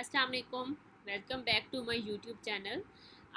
अस्सलाम वालेकुम, welcome back to my YouTube channel.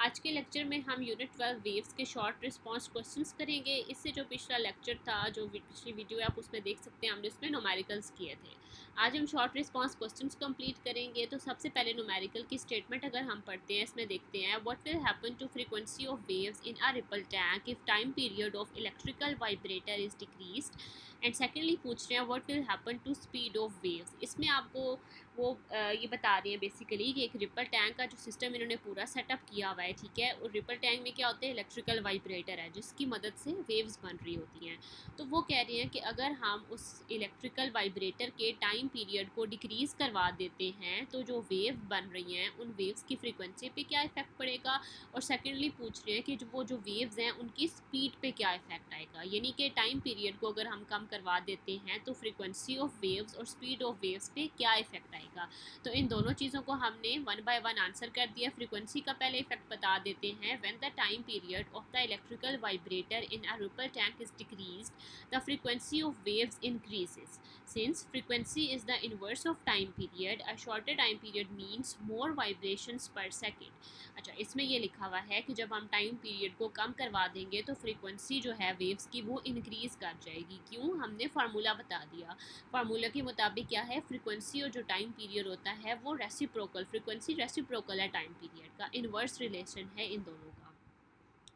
आज के लेक्चर में हम यूनिट 12 वेव्स के शॉर्ट रिस्पांस क्वेश्चंस करेंगे। इससे जो पिछला लेक्चर था, जो पिछली वीडियो है आप उसमें देख सकते हैं, हमने उसमें न्यूमेरिकल्स किए थे। आज हम शॉर्ट रिस्पांस क्वेश्चंस कंप्लीट करेंगे। तो सबसे पहले न्यूमेरिकल की स्टेटमेंट अगर हम पढ़ते हैं, इसमें देखते हैं what will happen to frequency of waves in a ripple tank if time period of electrical vibrator is decreased. And secondly पूछ रहे हैं what will happen to speed of waves. इसमें आपको ये बता रही हैं बेसिकली कि एक रिपल टैंक का जो सिस्टम इन्होंने पूरा सेटअप किया हुआ है, ठीक है। और रिपल टैंक में क्या होते हैं, इलेक्ट्रिकल वाइब्रेटर है जिसकी मदद से वेव्स बन रही होती हैं। तो वो कह रही हैं कि अगर हम उस इलेक्ट्रिकल वाइब्रेटर के टाइम पीरियड को डिक्रीज़ करवा देते हैं तो जो वेव बन रही हैं उन वेव्स की फ्रीक्वेंसी पे क्या इफेक्ट पड़ेगा। और सेकेंडली पूछ रहे हैं कि जो वेव्स हैं उनकी स्पीड पे क्या इफेक्ट आएगा, यानी कि टाइम पीरियड को अगर हम कम करवा देते हैं तो फ्रीक्वेंसी ऑफ वेव्स और स्पीड ऑफ वेव्स पे क्या इफेक्ट आएगा। तो इन दोनों चीज़ों को हमने वन बाय वन आंसर कर दिया। फ्रीक्वेंसी का पहले इफेक्ट बता देते हैं। When the time period of the electrical vibrator in a ripple tank is decreased the frequency of waves increases. Since frequency is the inverse of time period, a shorter time period means more vibrations पर second. अच्छा, इसमें ये लिखा हुआ है कि जब हम टाइम पीरियड को कम करवा देंगे तो फ्रीक्वेंसी जो है वेव्स की वो इंक्रीज़ कर जाएगी। क्यों, हमने फार्मूला बता दिया। फार्मूला के मुताबिक क्या है, फ्रीक्वेंसी और जो टाइम पीरियड होता है वो रेसिप्रोकल, फ्रीक्वेंसी रेसिप्रोकल है टाइम पीरियड का, इनवर्स रिलेशन है इन दोनों का।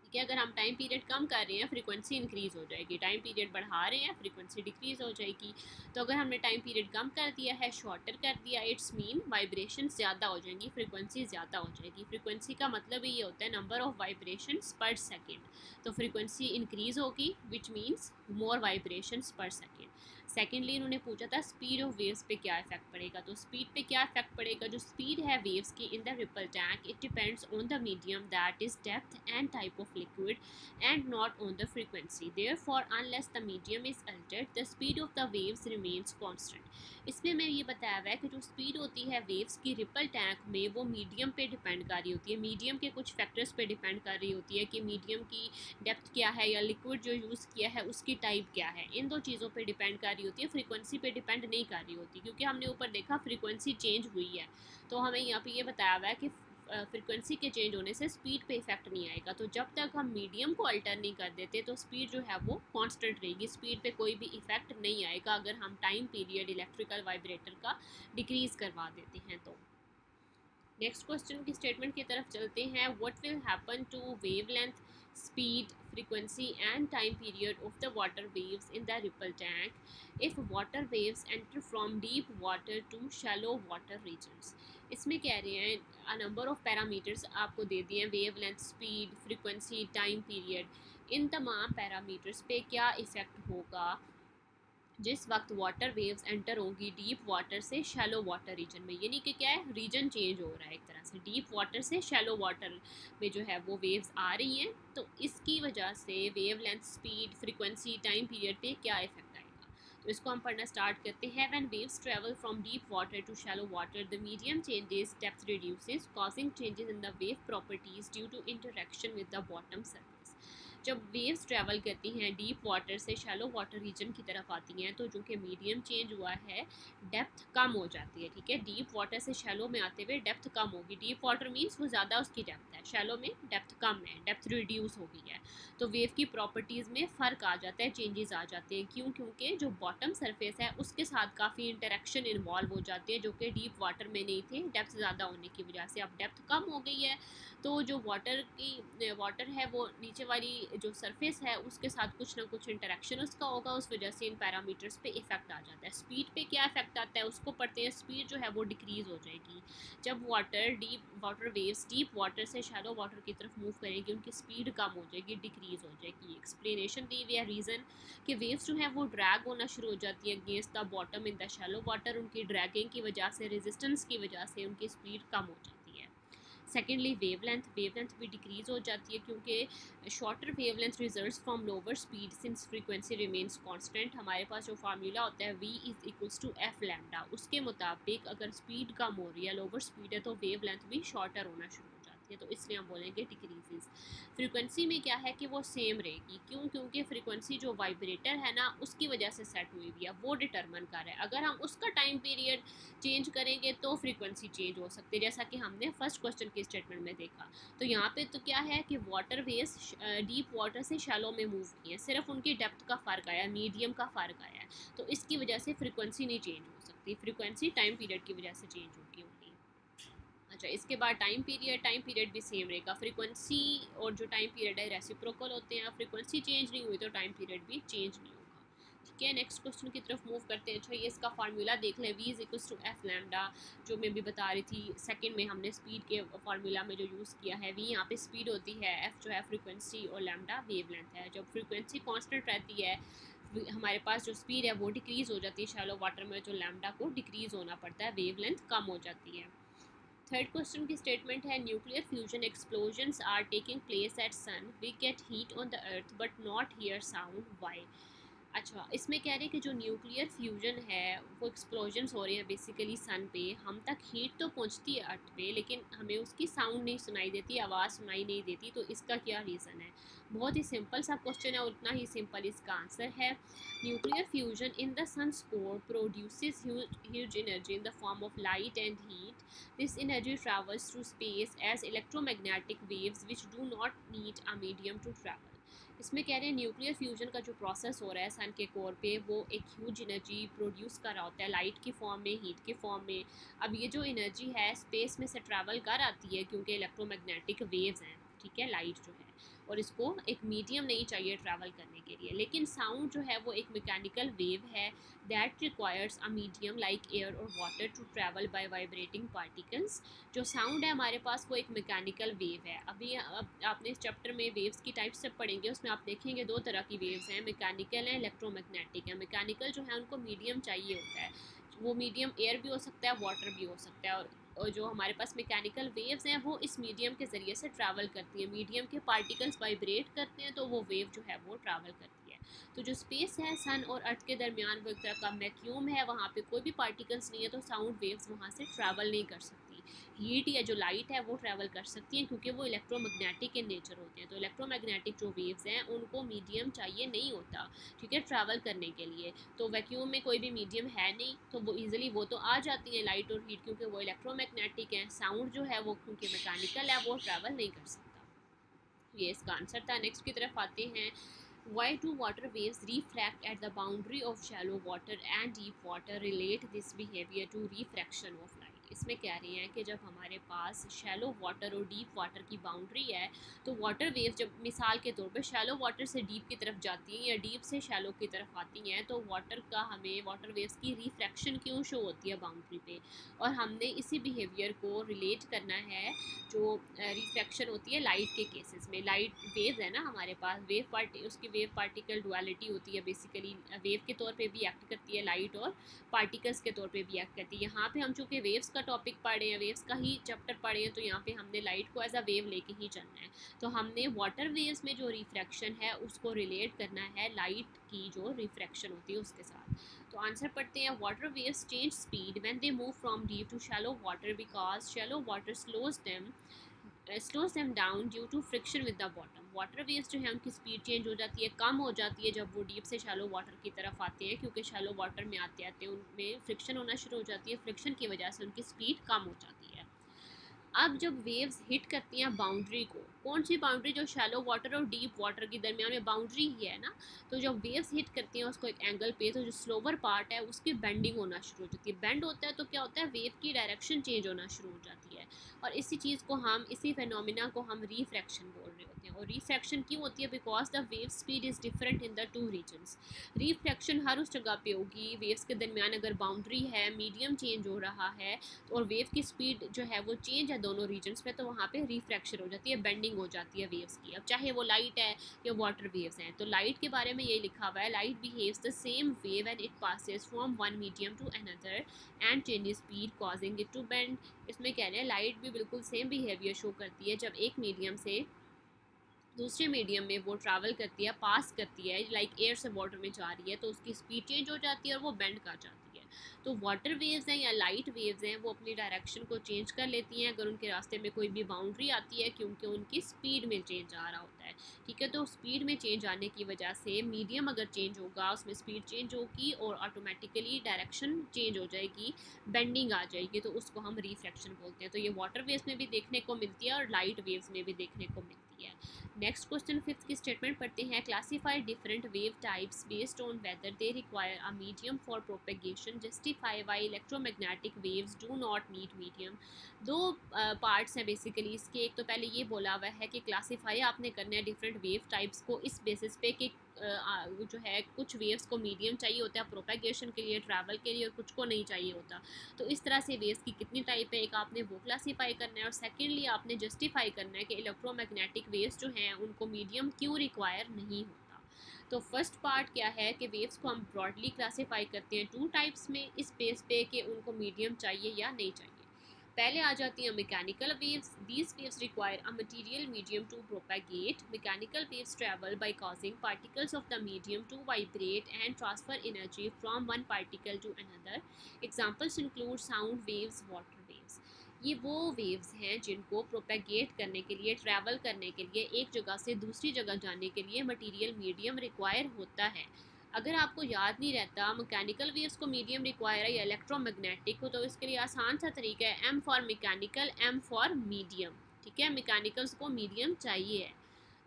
ठीक है, अगर हम टाइम पीरियड कम कर रहे हैं फ्रीक्वेंसी इंक्रीज़ हो जाएगी, टाइम पीरियड बढ़ा रहे हैं फ्रीक्वेंसी डिक्रीज़ हो जाएगी। तो अगर हमने टाइम पीरियड कम कर दिया है, शॉर्टर कर दिया, इट्स मीन वाइब्रेशन ज़्यादा हो जाएंगी, फ्रीक्वेंसी ज़्यादा हो जाएगी। फ्रीक्वेंसी का मतलब ही ये होता है नंबर ऑफ वाइब्रेशन पर सेकेंड। तो फ्रीक्वेंसी इंक्रीज़ होगी विच मीन्स मोर वाइब्रेशन पर सेकेंड। सेकेंडली इन्होंने पूछा था स्पीड ऑफ वेव्स पे क्या इफेक्ट पड़ेगा। तो स्पीड पे क्या इफेक्ट पड़ेगा, जो स्पीड है वेव्स की in the ripple tank, it depends on the medium that is depth and type of liquid and not on the frequency. Therefore, unless the medium is altered, the speed of the waves remains constant. इसमें मैं ये बताया हुआ है कि जो speed होती है वेव्स की रिपल टैंक में वो मीडियम पे डिपेंड कर रही होती है, मीडियम के कुछ फैक्टर्स पे डिपेंड कर रही होती है कि मीडियम की डेप्थ क्या है या लिक्विड जो यूज़ किया है उसकी टाइप क्या है। इन दो चीज़ों पे डिपेंड कर रही होती है, फ्रीक्वेंसी पे डिपेंड नहीं कर रही होती। क्योंकि हमने ऊपर देखा फ्रीक्वेंसी चेंज हुई है, तो हमें यहाँ पे ये बताया हुआ है कि फ्रीक्वेंसी के चेंज होने से स्पीड पे इफेक्ट नहीं आएगा। तो जब तक हम मीडियम को अल्टर नहीं कर देते तो स्पीड जो है वो कांस्टेंट रहेगी, स्पीड पे कोई भी इफेक्ट नहीं आएगा अगर हम टाइम पीरियड इलेक्ट्रिकल वाइब्रेटर का डिक्रीज करवा देते हैं। तो नेक्स्ट क्वेश्चन की स्टेटमेंट की तरफ चलते हैं। What will happen to wavelength, speed, frequency and time period of the water waves in the ripple tank if water waves enter from deep water to shallow water regions। इसमें कह रहे हैं a number of parameters आपको दे दिए हैं, wavelength, speed, frequency, time period. इन तमाम पैरामीटर्स पे क्या इफ़ेक्ट होगा जिस वक्त वाटर वेव्स एंटर होंगी डीप वाटर से शैलो वाटर रीजन में। यानी कि क्या है, रीजन चेंज हो रहा है एक तरह से, डीप वाटर से शैलो वाटर में जो है वो वेव्स आ रही हैं। तो इसकी वजह से wave length, speed, frequency, time period पे क्या इफेक्ट आएगा। तो इसको हम पढ़ना स्टार्ट करते हैं। When waves travel from deep water to shallow water the medium changes, depth reduces causing changes in the wave properties due to interaction with the bottom surface. जब वेव्स ट्रैवल करती हैं डीप वाटर से shallow water region की तरफ आती हैं तो जो कि मीडियम चेंज हुआ है, डेप्थ कम हो जाती है। ठीक है, डीप वाटर से शैलो में आते हुए डेप्थ कम होगी। डीप वाटर मीन्स वो ज़्यादा उसकी डेप्थ है, शैलो में डेप्थ कम है, डेप्थ रिड्यूस हो गई है। तो वेव की प्रॉपर्टीज़ में फ़र्क आ जाता है, चेंजेस आ जाते हैं। क्यों, क्योंकि जो बॉटम सरफेस है उसके साथ काफ़ी इंटरेक्शन इन्वॉल्व हो जाती है जो कि डीप वाटर में नहीं थे, डेप्थ ज़्यादा होने की वजह से। अब डेप्थ कम हो गई है तो जो वाटर है वो नीचे वाली जो सरफेस है उसके साथ कुछ ना कुछ इंटरेक्शन उसका होगा, उस वजह से इन पैरामीटर्स पे इफेक्ट आ जाता है। स्पीड पे क्या इफेक्ट आता है उसको पढ़ते हैं। स्पीड जो है वो डिक्रीज़ हो जाएगी जब वाटर वेव्स डीप वाटर से शैलो वाटर की तरफ मूव करेंगी, उनकी स्पीड कम हो जाएगी, डिक्रीज़ हो जाएगी। एक्सप्लेनेशन दी हुई है, रीज़न कि वेव्स जो है वो ड्रैग होना शुरू हो जाती है against the bottom in the shallow water. उनकी ड्रैगिंग की वजह से, रेजिस्टेंस की वजह से उनकी स्पीड कम हो जाती है। सेकेंडली वेवलेंथ भी डिक्रीज़ हो जाती है क्योंकि shorter wavelength results from lower speed since frequency remains constant. हमारे पास जो फार्मूला होता है v is equals to F lambda, उसके मुताबिक अगर स्पीड कम हो रही है, लोअर स्पीड है, तो वेवलेंथ भी शॉर्टर होना शुरू हो जाती है। जाती है, तो इसलिए हम बोलेंगे डिक्रीजेस। फ्रीक्वेंसी में क्या है कि वो सेम रहेगी, क्यों? क्योंकि फ्रीक्वेंसी जो वाइब्रेटर है ना उसकी वजह से सेट हुई हुई है, वो डिटरमिन कर रहा है। अगर हम उसका टाइम पीरियड चेंज करेंगे तो फ्रीक्वेंसी चेंज हो सकती है, जैसा कि हमने फर्स्ट क्वेश्चन के स्टेटमेंट में देखा। तो यहाँ पे तो क्या है कि वाटर वेव्स डीप वाटर से शैलो में मूव किए हैं, सिर्फ उनकी डेप्थ का फ़र्क आया, मीडियम का फ़र्क आया है, तो इसकी वजह से फ्रीक्वेंसी नहीं चेंज हो सकती, फ्रीक्वेंसी टाइम पीरियड की वजह से चेंज होगी ओनली। अच्छा, इसके बाद टाइम पीरियड भी सेम रहेगा, फ्रीक्वेंसी और जो टाइम पीरियड है रेसिप्रोकल होते हैं, फ्रीक्वेंसी चेंज नहीं हुई तो टाइम पीरियड भी चेंज नहीं होगा। ठीक है, नेक्स्ट क्वेश्चन की तरफ मूव करते हैं। अच्छा, ये इसका फार्मूला देख लें, v is equals to F lambda, जो मैं भी बता रही थी सेकंड में हमने स्पीड के फार्मूला में जो यूज़ किया है। v यहाँ पे स्पीड होती है, f जो है फ्रीक्वेंसी और लैम्डा वेवलेंथ है। जब फ्रीक्वेंसी कांस्टेंट रहती है, हमारे पास जो स्पीड है वो डिक्रीज़ हो जाती है शैलो वाटर में, जो लैम्डा को डिक्रीज़ होना पड़ता है, वेवलेंथ कम हो जाती है। थर्ड क्वेश्चन की स्टेटमेंट है, nuclear fusion explosions are taking place at sun, we get heat on the earth but not hear sound, why? अच्छा, इसमें कह रहे हैं कि जो न्यूक्लियर फ्यूजन है वो एक्सप्लोजन्स हो रहे हैं बेसिकली सन पे, हम तक हीट तो पहुंचती है अर्थ पे, लेकिन हमें उसकी साउंड नहीं सुनाई देती, आवाज़ सुनाई नहीं देती, तो इसका क्या रीज़न है? बहुत ही सिंपल सा क्वेश्चन है और उतना ही सिंपल इसका आंसर है। Nuclear fusion in the sun's core produces huge energy in the form of light and heat, this energy travels through space as electromagnetic waves which do not need a medium to travel. इसमें कह रहे हैं nuclear fusion का जो process हो रहा है सन के कोर पे, वो एक ह्यूज एनर्जी प्रोड्यूस कर रहा होता है लाइट की फॉर्म में, हीट की फॉर्म में। अब ये जो एनर्जी है स्पेस में से ट्रैवल कर आती है क्योंकि इलेक्ट्रोमैग्नेटिक वेव्स हैं, ठीक है, लाइट जो है, और इसको एक मीडियम नहीं चाहिए ट्रैवल करने के लिए। लेकिन साउंड जो है वो एक मैकेनिकल वेव है that requires a medium like air और water to travel by vibrating particles. जो साउंड है हमारे पास वो एक मैकेनिकल वेव है। अभी अब आपने इस चैप्टर में वेव्स की टाइप्स से पढ़ेंगे, उसमें आप देखेंगे दो तरह की वेव्स हैं, मैकेनिकल है, इलेक्ट्रोमैग्नेटिक है। मैकेनिकल जो है उनको मीडियम चाहिए होता है, वो मीडियम एयर भी हो सकता है, वाटर भी हो सकता है, और जो हमारे पास मैकेनिकल वेव्स हैं वो इस मीडियम के ज़रिए से ट्रैवल करती है। मीडियम के पार्टिकल्स वाइब्रेट करते हैं तो वो वेव जो है वो ट्रैवल करती है। तो जो स्पेस है सन और अर्थ के दरमियान वो एक तरह का वैक्यूम है, वहाँ पे कोई भी पार्टिकल्स नहीं है, तो साउंड वेव्स वहाँ से ट्रैवल नहीं कर सकती। हीट या जो लाइट है वो ट्रैवल कर सकती हैं क्योंकि वो इलेक्ट्रोमैग्नेटिक इन नेचर होते हैं। तो इलेक्ट्रोमैग्नेटिक जो वेव्स हैं उनको मीडियम चाहिए नहीं होता, ठीक है, ट्रैवल करने के लिए। तो वैक्यूम में कोई भी मीडियम है नहीं, तो वो ईजिली वो तो आ जाती हैं लाइट और हीट, क्योंकि वो इलेक्ट्रोमैग्नेटिक है। साउंड जो है वो क्योंकि मैकेनिकल है, वो ट्रैवल नहीं कर सकता। ये इसका आंसर था। नेक्स्ट की तरफ आते हैं। Why do water waves refract at the boundary of shallow water and deep water? Relate this behavior to refraction of light. इसमें कह रही हैं कि जब हमारे पास शैलो वाटर और डीप वाटर की बाउंड्री है, तो वाटर वेव जब मिसाल के तौर पे शैलो वाटर से डीप की तरफ जाती हैं या डीप से शैलो की तरफ आती हैं, तो वाटर का हमें वाटर वेव्स की रिफ्रैक्शन क्यों शो होती है बाउंड्री पे, और हमने इसी बिहेवियर को रिलेट करना है जो रिफ्रैक्शन होती है लाइट के केसेस में। लाइट वेव है ना हमारे पास, उसकी वेव पार्टिकल डुअलिटी होती है, बेसिकली वेव के तौर पे भी एक्ट करती है लाइट और पार्टिकल्स के तौर पे भी एक्ट करती है। यहाँ पे हम चूँकि वेव्स का टॉपिक पढ़े हैं, वेव्स का ही चैप्टर पढ़े हैं, तो यहाँ पे हमने लाइट को एज अ वेव लेके ही चलना है। तो हमने वाटर वेव्स में जो रिफ्रैक्शन है उसको रिलेट करना है लाइट की जो रिफ्रैक्शन होती है उसके साथ। तो आंसर पढ़ते हैं। Water waves change speed when they move from deep to shallow water because shallow water slows them down due to friction with the bottom. Water waves जो है उनकी स्पीड चेंज हो जाती है, कम हो जाती है जब वो डीप से शैलो वाटर की तरफ आते हैं, क्योंकि शैलो वाटर में आते आते उनमें फ्रिक्शन होना शुरू हो जाती है, फ्रिक्शन की वजह से उनकी स्पीड कम हो जाती है। अब जब वेव्स हिट करती हैं बाउंड्री को, कौन सी बाउंड्री? जो शैलो वाटर और डीप वाटर के दरमियान में बाउंड्री ही है ना, तो जब वेव्स हिट करती हैं उसको एक एंगल पे, तो जो स्लोवर पार्ट है उसकी बेंडिंग होना शुरू हो जाती है। बेंड होता है तो क्या होता है, वेव की डायरेक्शन चेंज होना शुरू हो जाती है, और इसी चीज़ को हम, इसी फेनोमिना को हम रिफ्रैक्शन बोल रहे होते हैं। और रिफ्रैक्शन क्यों होती है? Because the wave speed is different in the two regions. Refraction हर उस जगह पे होगी, वेव्स के दरमियान अगर बाउंड्री है, मीडियम चेंज हो रहा है, और वेव की स्पीड जो है वो चेंज है दोनों रीजन्स में, तो वहाँ पे रिफ्रैक्शन हो जाती है, बेंडिंग हो जाती है वेव्स की। अब चाहे वो लाइट है या वाटर वेव्स हैं, तो लाइट के बारे में ये लिखा हुआ है, light behaves the same wave and it passes from one medium to another and change speed causing it to bend. इसमें कह रहे हैं लाइट भी बिल्कुल सेम बिहेवियर शो करती है, जब एक मीडियम से दूसरे मीडियम में वो ट्रैवल करती है, पास करती है, लाइक एयर से वाटर में जा रही है, तो उसकी स्पीड चेंज हो जाती है और वो बेंड कर जाती है। तो वाटर वेव्स हैं या लाइट वेव्स हैं वो अपनी डायरेक्शन को चेंज कर लेती हैं अगर उनके रास्ते में कोई भी बाउंड्री आती है, क्योंकि उनकी स्पीड में चेंज आ रहा होता है। ठीक है, तो स्पीड में चेंज आने की वजह से मीडियम अगर चेंज होगा उसमें स्पीड चेंज होगी और ऑटोमेटिकली डायरेक्शन चेंज हो जाएगी, बेंडिंग आ जाएगी, तो उसको हम रिफ्लेक्शन बोलते हैं। तो ये वाटर वेव्स में भी देखने को मिलती है और लाइट वेव्स में भी देखने को मिलती है। नेक्स्ट क्वेश्चन फिफ्थ की स्टेटमेंट पढ़ते हैं। Classify different wave types based on whether they require a medium for propagation, justify why electromagnetic waves do not need medium. दो पार्ट्स हैं बेसिकली इसके। एक तो पहले ये बोला हुआ है कि क्लासीफाई आपने करना है डिफरेंट वेव टाइप्स को इस बेसिस पे कि जो है कुछ वेव्स को मीडियम चाहिए होता है प्रोपेगेशन के लिए, ट्रैवल के लिए, और कुछ को नहीं चाहिए होता। तो इस तरह से वेव्स की कितनी टाइप है, एक आपने वो क्लासीफाई करना है, और सेकेंडली आपने जस्टिफाई करना है कि इलेक्ट्रोमैग्नेटिक वेव्स जो हैं उनको मीडियम क्यों रिक्वायर नहीं होता। तो फर्स्ट पार्ट क्या है कि वेव्स को हम ब्रॉडली क्लासीफाई करते हैं टू टाइप्स में, इस बेस पे कि उनको मीडियम चाहिए या नहीं चाहिए। पहले आ जाती हैं mechanical waves. These waves require a material medium to propagate. Mechanical waves travel by causing particles of the medium to vibrate and transfer energy from one particle to another. Examples include sound waves, water waves. ये वो waves हैं जिनको propagate करने के लिए, travel करने के लिए, एक जगह से दूसरी जगह जाने के लिए मटेरियल मीडियम रिक्वायर होता है। अगर आपको याद नहीं रहता मैकेनिकल वेव्स को मीडियम रिक्वायर है या इलेक्ट्रोमैग्नेटिक को, तो इसके लिए आसान सा तरीका है M for mechanical, M for medium. ठीक है, मैकेनिकल्स को मीडियम चाहिए है।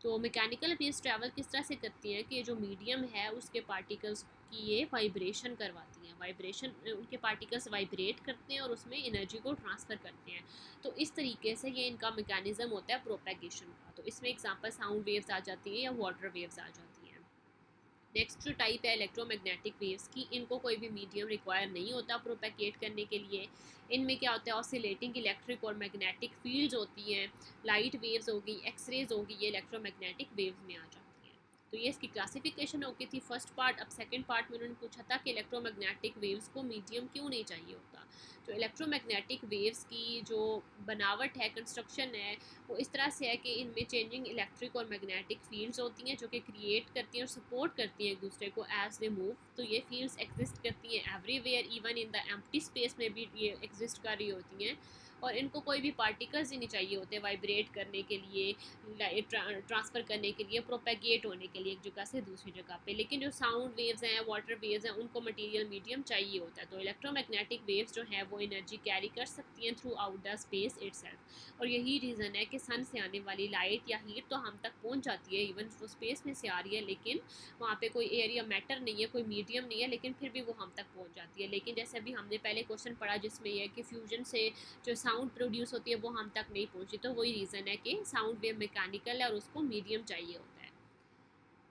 तो मैकेनिकल वेव्स ट्रैवल किस तरह से करती हैं कि जो मीडियम है उसके पार्टिकल्स की ये वाइब्रेशन करवाती हैं, वाइब्रेशन उनके पार्टिकल्स वाइब्रेट करते हैं और उसमें एनर्जी को ट्रांसफ़र करते हैं। तो इस तरीके से ये इनका मैकेनिज्म होता है प्रोपेगेशन का। तो इसमें एग्जांपल साउंड वेव्स आ जाती है या वाटर वेव्स आ जाती हैं। नेक्स्ट जो टाइप है इलेक्ट्रोमैग्नेटिक वेव्स की, इनको कोई भी मीडियम रिक्वायर नहीं होता प्रोपेगेट करने के लिए। इनमें क्या होता है, ऑसिलेटिंग इलेक्ट्रिक और मैग्नेटिक फील्ड्स होती हैं। लाइट वेव्स होगी, एक्सरेज होगी, ये इलेक्ट्रोमैग्नेटिक वेव्स में आ जाती हैं। तो ये इसकी क्लासिफिकेशन हो गई थी फर्स्ट पार्ट। अब सेकंड पार्ट में उन्होंने पूछा था कि इलेक्ट्रोमैग्नेटिक वेव्स को मीडियम क्यों नहीं चाहिए होता। तो इलेक्ट्रोमैग्नेटिक वेव्स की जो बनावट है, कंस्ट्रक्शन है, वो इस तरह से है कि इनमें चेंजिंग इलेक्ट्रिक और मैग्नेटिक फील्ड्स होती हैं जो कि क्रिएट करती हैं और सपोर्ट करती हैं एक दूसरे को एज दे मूव। तो ये फील्ड्स एग्जिस्ट करती हैं everywhere, even in the empty space में भी ये एग्जिस्ट कर रही होती हैं। और इनको कोई भी पार्टिकल्स ही नहीं चाहिए होते वाइब्रेट करने के लिए, ट्रांसफ़र करने के लिए, प्रोपेगेट होने के लिए एक जगह से दूसरी जगह पे। लेकिन जो साउंड वेव्स हैं, वाटर वेव्स हैं, उनको मटेरियल मीडियम चाहिए होता है। तो इलेक्ट्रोमैग्नेटिक वेव्स जो हैं वो एनर्जी कैरी कर सकती हैं through out the space itself. और यही रीज़न है कि सन से आने वाली लाइट या हीट तो हम तक पहुंच जाती है, इवन वो स्पेस में से आ रही है, लेकिन वहाँ पे कोई एरिया मैटर नहीं है, कोई मीडियम नहीं है, लेकिन फिर भी वो हम तक पहुंच जाती है। लेकिन जैसे अभी हमने पहले क्वेश्चन पढ़ा जिसमें यह है कि फ्यूजन से जो साउंड प्रोड्यूस होती है वो हम तक नहीं पहुंची, तो वही रीज़न है कि साउंड वेव मैकेनिकल है और उसको मीडियम चाहिए होता है।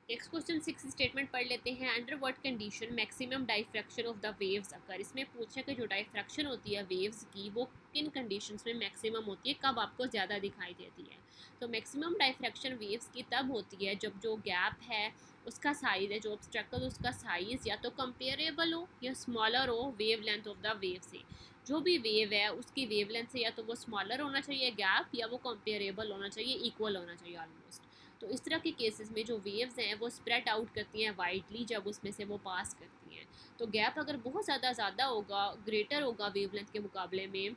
नेक्स्ट क्वेश्चन सिक्स स्टेटमेंट पढ़ लेते हैं। Under what condition maximum diffraction of the waves occur. इसमें पूछा कि जो डाइफ्रैक्शन होती है वेव्स की वो किन कंडीशंस में मैक्सिमम होती है, कब आपको ज़्यादा दिखाई देती है। तो मैक्सिमम डाइफ्रैक्शन वेव्स की तब होती है जब जो गैप है उसका साइज़ है, जो ऑब्स्ट्रैकल उसका साइज़ या तो कंपेरेबल हो या स्मॉलर हो wave length of the wave से। जो भी वेव है उसकी वेव लेंथ से या तो वो स्मॉलर होना चाहिए गैप, या वो कंपेरेबल होना चाहिए, इक्वल होना चाहिए ऑलमोस्ट। तो इस तरह के केसेस में जो वेव्स हैं वो स्प्रेड आउट करती हैं वाइडली जब उसमें से वो पास करती हैं। तो गैप अगर बहुत ज़्यादा होगा, ग्रेटर होगा वेव लेंथ के मुकाबले में,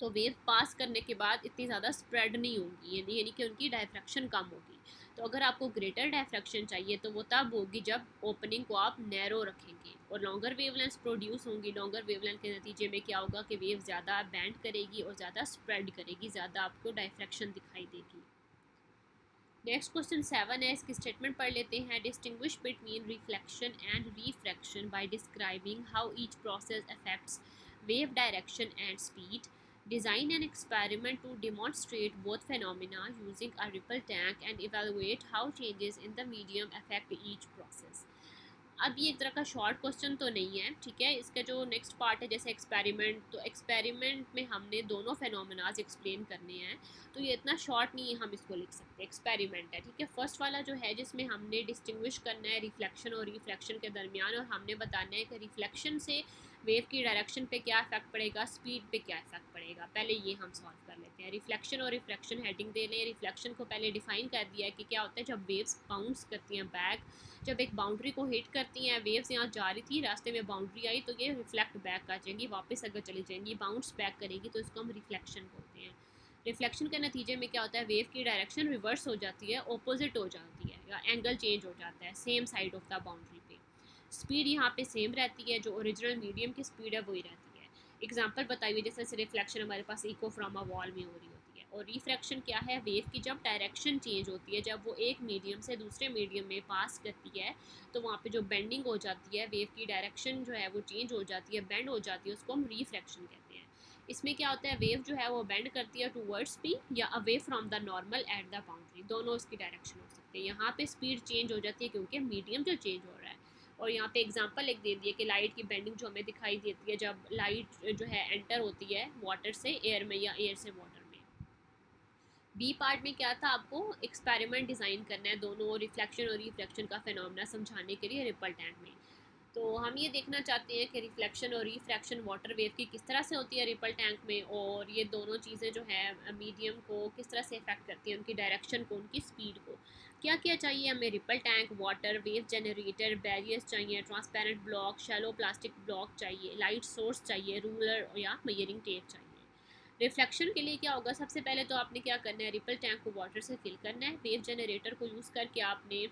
तो वेव पास करने के बाद इतनी ज़्यादा स्प्रेड नहीं होगी, यानी कि उनकी डायफ्रैक्शन कम होगी। तो अगर आपको ग्रेटर डायफ्रैक्शन चाहिए तो वो तब होगी जब ओपनिंग को आप नैरो रखेंगे और लॉन्गर वेवलेंथ प्रोड्यूस होंगी। लॉन्गर वेवलेंथ के नतीजे में क्या होगा कि वेव ज़्यादा बैंड करेगी और ज़्यादा स्प्रेड करेगी, ज़्यादा आपको डायफ्रैक्शन दिखाई देगी। नेक्स्ट क्वेश्चन 7 है, इसकी स्टेटमेंट पढ़ लेते हैं। Distinguish between reflection and refraction by describing how each process affects wave direction and speed. Design an experiment to demonstrate both phenomena using a ripple tank and evaluate how changes in the medium affect each process. अब ये एक तरह का short question तो नहीं है, ठीक है। इसका जो नेक्स्ट पार्ट है जैसे एक्सपेरिमेंट, तो एक्सपेरिमेंट में हमने दोनों फेनोमेनाज एक्सप्लेन करने हैं, तो ये इतना शॉर्ट नहीं है, हम इसको लिख सकते हैं। एक्सपेरिमेंट है, ठीक है। फर्स्ट वाला जो है जिसमें हमने डिस्टिंग्विश करना है रिफ्लेक्शन और रिफ्रैक्शन के दरमियान, और हमने बताना है कि रिफ्लेक्शन से वेव की डायरेक्शन पे क्या इफेक्ट पड़ेगा, स्पीड पे क्या इफेक्ट पड़ेगा, पहले ये हम सॉल्व कर लेते हैं। रिफ्लेक्शन और रिफ्रैक्शन हेडिंग दे लें। रिफ्लेक्शन को पहले डिफाइन कर दिया है कि क्या होता है जब वेव्स बाउंस करती हैं बैक, जब एक बाउंड्री को हिट करती हैं, वेव्स यहाँ जा रही थी, रास्ते में बाउंड्री आई तो ये रिफ्लेक्ट बैक आ जाएंगी, वापस अगर चली जाएंगी बाउंस बैक करेगी तो इसको हम रिफ्लेक्शन बोलते हैं। रिफ्लेक्शन के नतीजे में क्या होता है, वेव की डायरेक्शन रिवर्स हो जाती है, ऑपोजिट हो जाती है या एंगल चेंज हो जाता है same side of the boundary पे। स्पीड यहाँ पे सेम रहती है, जो ओरिजिनल मीडियम की स्पीड है वही रहती है। एग्जांपल बताई हुई जैसे रिफ्लेक्शन हमारे पास इको फ्रॉम अ वॉल में हो रही होती है। और रिफ्रैक्शन क्या है, वेव की जब डायरेक्शन चेंज होती है, जब वो एक मीडियम से दूसरे मीडियम में पास करती है तो वहाँ पे जो बेंडिंग हो जाती है, वेव की डायरेक्शन जो है वो चेंज हो जाती है, बेंड हो जाती है, उसको हम रिफ्रैक्शन कहते हैं। इसमें क्या होता है, वेव जो है वो बेंड करती है टूवर्ड्स पी या away from the normal at the boundary, दोनों उसकी डायरेक्शन हो सकती है। यहाँ पे स्पीड चेंज हो जाती है क्योंकि मीडियम जो चेंज हो रहा है। और यहाँ पे एग्जांपल एक दे दिए कि लाइट की बेंडिंग जो हमें दिखाई देती है जब लाइट जो है एंटर होती है वाटर से एयर में या एयर से वाटर में। बी पार्ट में क्या था, आपको एक्सपेरिमेंट डिज़ाइन करना है दोनों रिफ्लेक्शन और रिफ्रैक्शन का फिनोमेना समझाने के लिए रिपल टैंक में। तो हम ये देखना चाहते हैं कि रिफ्लेक्शन और रिफ्रैक्शन वाटर वेव की किस तरह से होती है रिपल टैंक में, और ये दोनों चीज़ें जो है मीडियम को किस तरह से इफेक्ट करती हैं, उनकी डायरेक्शन को, उनकी स्पीड को। क्या क्या चाहिए हमें, ripple tank, water, wave generator, barriers चाहिए, transparent block, shallow plastic block चाहिए, लाइट सोर्स चाहिए, रूलर या मेजरिंग टेप चाहिए। रिफ्लेक्शन के लिए क्या होगा, सबसे पहले तो आपने क्या करना है, रिपल टैंक को वाटर से फिल करना है। वेव जनरेटर को यूज़ करके आपने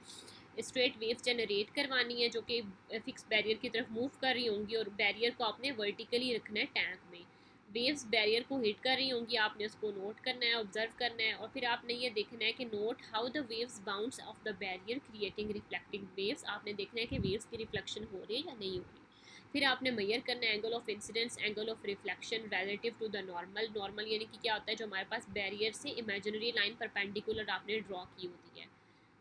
स्ट्रेट वेव जनरेट करवानी है जो कि फिक्स बैरियर की तरफ मूव कर रही होंगी, और बैरियर को आपने वर्टिकली रखना है टैंक में। वेव्स बैरियर को हिट कर रही होंगी, आपने उसको नोट करना है, ऑब्जर्व करना है, और फिर आपने ये देखना है कि note how the waves bounce off the barrier creating reflecting waves. आपने देखना है कि वेव्स की रिफ्लेक्शन हो रही है या नहीं हो रही। फिर आपने मेजर करना है angle of incidence, angle of reflection relative to the normal. Normal यानी कि क्या होता है, जो हमारे पास बैरियर से इमेजिनरी लाइन परपेंडिकुलर आपने ड्रॉ की होती है,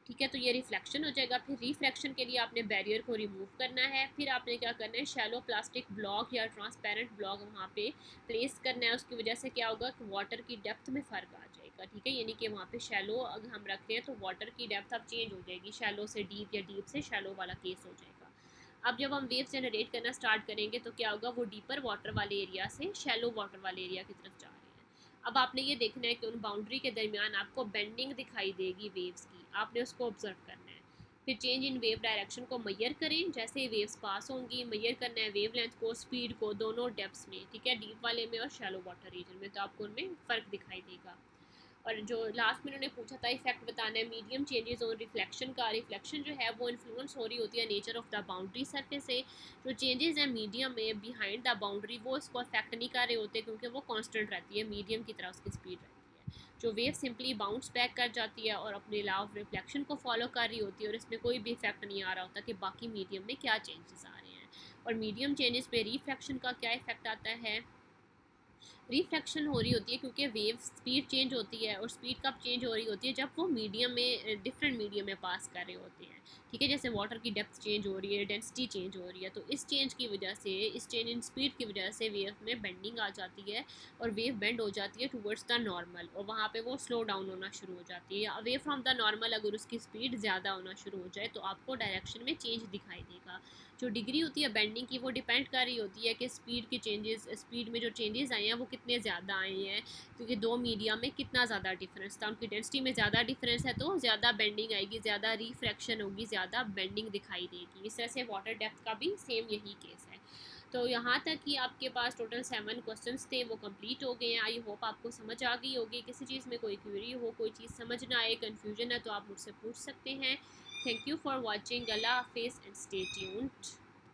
ठीक है, तो ये रिफ्लेक्शन हो जाएगा। फिर रिफ्रैक्शन के लिए आपने बैरियर को रिमूव करना है। फिर आपने क्या करना है, शैलो प्लास्टिक ब्लॉक या ट्रांसपेरेंट ब्लॉक वहाँ पे प्लेस करना है। उसकी वजह से क्या होगा कि वाटर की डेप्थ में फ़र्क आ जाएगा, ठीक है, यानी कि वहाँ पे शैलो अगर हम रख रहे हैं तो वाटर की डेप्थ अब चेंज हो जाएगी, शैलो से डीप या डीप से शैलो वाला केस हो जाएगा। अब जब हम वेव जनरेट करना स्टार्ट करेंगे तो क्या होगा, वो डीपर वाटर वाले एरिया से शैलो वाटर वाले एरिया की तरफ जा रहे हैं। अब आपने ये देखना है कि उन बाउंड्री के दरमियान आपको बेंडिंग दिखाई देगी वेव्स की, आपने उसको ऑब्जर्व करना है। फिर चेंज इन वेव डायरेक्शन को मेजर करें, जैसे ही वेव्स पास होंगी मेजर करना है वेव लेंथ को, स्पीड को, दोनों डेप्थ्स में, ठीक है, डीप वाले में और शैलो वाटर रीजन में, तो आपको उनमें फ़र्क दिखाई देगा। और जो लास्ट में उन्होंने पूछा था इफेक्ट बताना है, मीडियम चेंजेस और रिफ्लेक्शन का। रिफ्लेक्शन जो है वो इन्फ्लुएंस हो रही होती है nature of the boundary surface से। जो चेंजेस हैं मीडियम में बिहाइंड द बाउंड्री वो इसको अफेक्ट नहीं कर रहे होते क्योंकि वो कांस्टेंट रहती है, मीडियम की तरह उसकी स्पीड रहती है। जो वेव सिंपली बाउंस बैक कर जाती है और अपने लॉ ऑफ रिफ्लेक्शन को फॉलो कर रही होती है, और इसमें कोई भी इफेक्ट नहीं आ रहा होता कि बाकी मीडियम में क्या चेंजेस आ रहे हैं। और मीडियम चेंजेस पे रिफ्लेक्शन का क्या इफेक्ट आता है, रिफ्रैक्शन हो रही होती है क्योंकि वेव स्पीड चेंज होती है, और स्पीड कब चेंज हो रही होती है, जब वो मीडियम में डिफरेंट मीडियम में पास कर रहे होते हैं, ठीक है, जैसे वाटर की डेप्थ चेंज हो रही है, डेंसिटी चेंज हो रही है, तो इस चेंज की वजह से, इस चेंज इन स्पीड की वजह से वेव में बेंडिंग आ जाती है, और वेव बेंड हो जाती है टूवर्ड्स द नॉर्मल, और वहाँ पे वो स्लो डाउन होना शुरू हो जाती है। अवे फ्रॉम द नॉर्मल अगर उसकी स्पीड ज़्यादा होना शुरू हो जाए तो आपको डायरेक्शन में चेंज दिखाई देगा। जो डिग्री होती है बेंडिंग की वो डिपेंड कर रही होती है कि स्पीड के चेंजेस, स्पीड में जो चेंजेस आए हैं वो कितने ज़्यादा आए हैं, क्योंकि दो मीडिया में कितना ज़्यादा डिफरेंस था, उनकी डेंसिटी में ज़्यादा डिफरेंस है तो ज़्यादा बेंडिंग आएगी, ज़्यादा रिफ्रैक्शन होगी, ज़्यादा बेंडिंग दिखाई देगी। इस तरह से वाटर डेप्थ का भी सेम यही केस है। तो यहाँ तक कि आपके पास टोटल 7 क्वेश्चंस थे, वो कंप्लीट हो गए हैं। आई होप आपको समझ आ गई होगी। किसी चीज़ में कोई क्वेरी हो, कोई चीज़ समझ ना आए, कन्फ्यूजन है, तो आप मुझसे पूछ सकते हैं। Thank you for watching. अल्लाह हाफिज़ एंड स्टे ट्यून्ड।